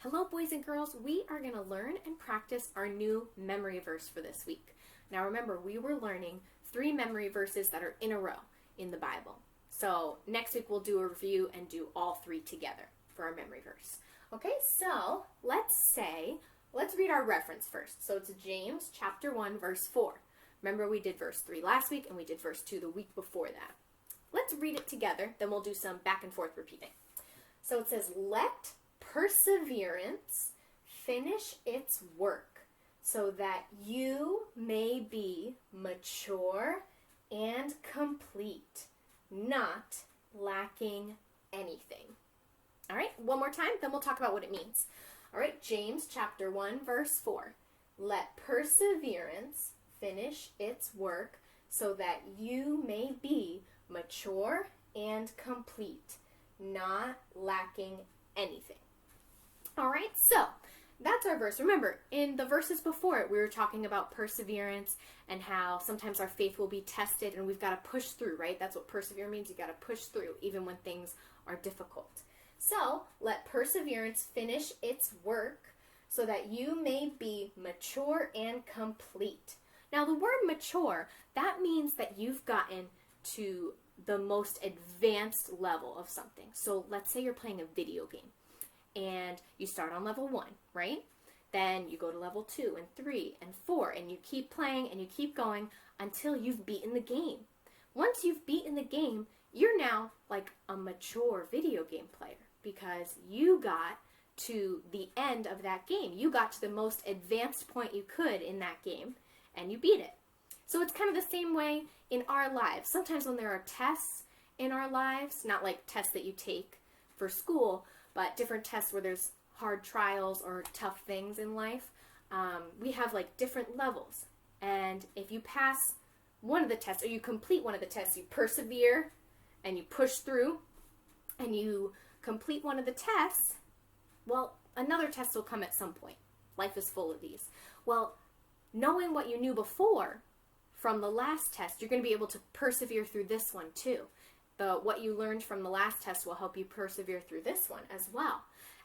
Hello, boys and girls. We are going to learn and practice our new memory verse for this week. Now, remember, we were learning 3 memory verses that are in a row in the Bible. So next week we'll do a review and do all 3 together for our memory verse. Okay, so let's read our reference first. So it's James chapter 1, verse 4. Remember, we did verse 3 last week and we did verse 2 the week before that. Let's read it together, then we'll do some back and forth repeating. So it says, let perseverance finish its work so that you may be mature and complete, not lacking anything. All right, one more time, then we'll talk about what it means. All right, James chapter 1, verse 4. Let perseverance finish its work so that you may be mature and complete, not lacking anything. All right, so that's our verse. Remember, in the verses before it, we were talking about perseverance and how sometimes our faith will be tested and we've got to push through, right? That's what persevere means. You got to push through even when things are difficult. So let perseverance finish its work so that you may be mature and complete. Now, the word mature, that means that you've gotten to the most advanced level of something. So let's say you're playing a video game and you start on level 1, right? Then you go to level 2 and 3 and 4 and you keep playing and you keep going until you've beaten the game. Once you've beaten the game, you're now like a mature video game player because you got to the end of that game. You got to the most advanced point you could in that game and you beat it. So it's kind of the same way in our lives. Sometimes when there are tests in our lives, not like tests that you take for school, but different tests where there's hard trials or tough things in life, we have like different levels. And if you pass one of the tests or you complete one of the tests, you persevere and you push through and you complete one of the tests, well, another test will come at some point. Life is full of these. Well, knowing what you knew before from the last test, you're going to be able to persevere through this one too. What you learned from the last test will help you persevere through this one as well.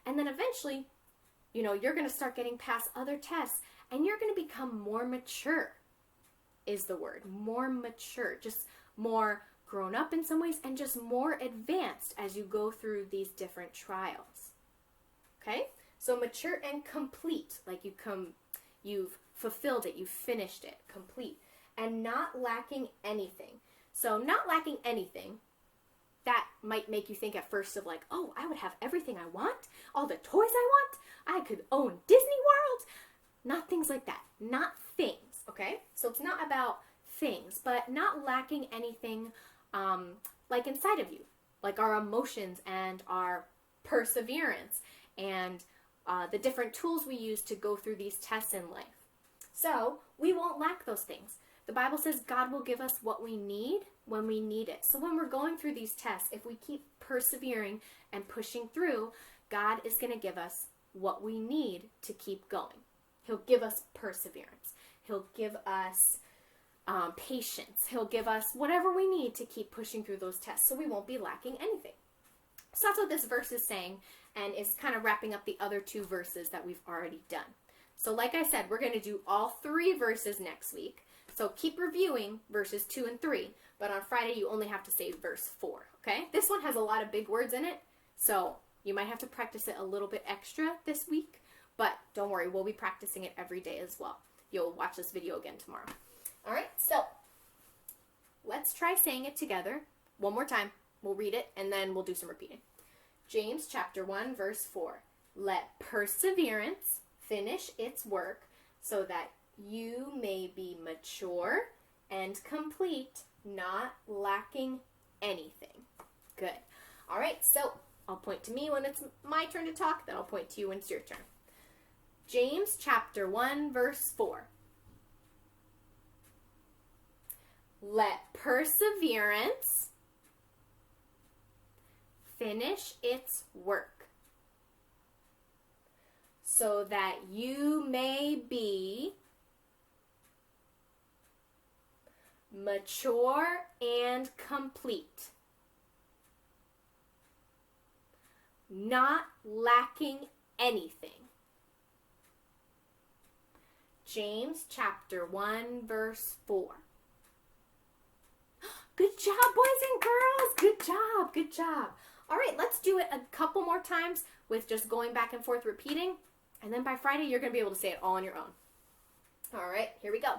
And then eventually, you're going to start getting past other tests and you're going to become more mature is the word. More mature. Just more grown up in some ways and just more advanced as you go through these different trials. Okay? So mature and complete. Like you've fulfilled it. You've finished it. Complete. And not lacking anything. So not lacking anything, that might make you think at first of like, oh, I would have everything I want, all the toys I want, I could own Disney World. Not things like that. Not things, okay? So it's not about things, but not lacking anything like inside of you, like our emotions and our perseverance and the different tools we use to go through these tests in life. So we won't lack those things. The Bible says God will give us what we need when we need it. So when we're going through these tests, if we keep persevering and pushing through, God is going to give us what we need to keep going. He'll give us perseverance. He'll give us patience. He'll give us whatever we need to keep pushing through those tests so we won't be lacking anything. So that's what this verse is saying and is kind of wrapping up the other 2 verses that we've already done. So like I said, we're going to do all 3 verses next week. So keep reviewing verses 2 and 3, but on Friday you only have to say verse 4, okay? This one has a lot of big words in it, so you might have to practice it a little bit extra this week, but don't worry, we'll be practicing it every day as well. You'll watch this video again tomorrow. All right, so let's try saying it together one more time. We'll read it, and then we'll do some repeating. James chapter 1, verse 4. Let perseverance finish its work so that you may be mature and complete, not lacking anything. Good. All right, so I'll point to me when it's my turn to talk, then I'll point to you when it's your turn. James chapter 1, verse 4. Let perseverance finish its work so that you may be mature and complete, not lacking anything. James chapter 1, verse 4. Good job, boys and girls. Good job. Good job. All right, let's do it a couple more times with just going back and forth repeating. And then by Friday, you're going to be able to say it all on your own. All right, here we go.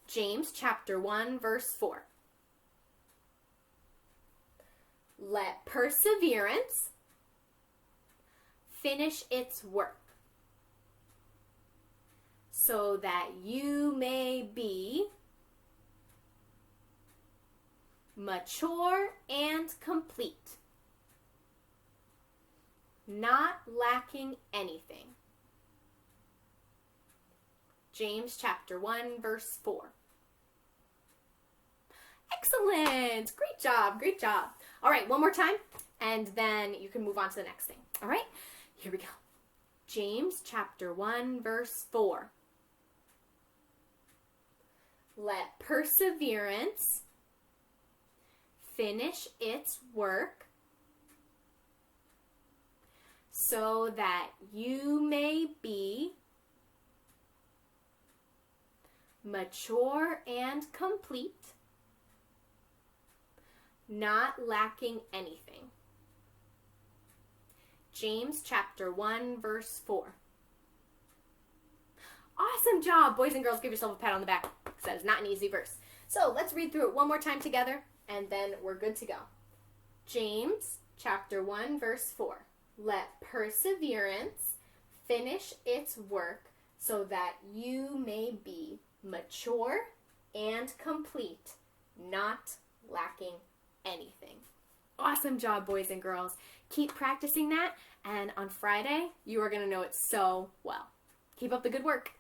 James chapter 1, verse 4. Let perseverance finish its work, so that you may be mature and complete, not lacking anything. James chapter 1, verse 4. Excellent! Great job, great job. All right, one more time, and then you can move on to the next thing. All right, here we go. James chapter 1, verse 4. Let perseverance finish its work, so that you may be mature and complete, not lacking anything. James chapter 1, verse 4. Awesome job, boys and girls. Give yourself a pat on the back, because that is not an easy verse. So let's read through it one more time together, and then we're good to go. James chapter 1, verse 4. Let perseverance finish its work, so that you may be mature and complete, not lacking anything. Awesome job, boys and girls. Keep practicing that, and on Friday, you are going to know it so well. Keep up the good work.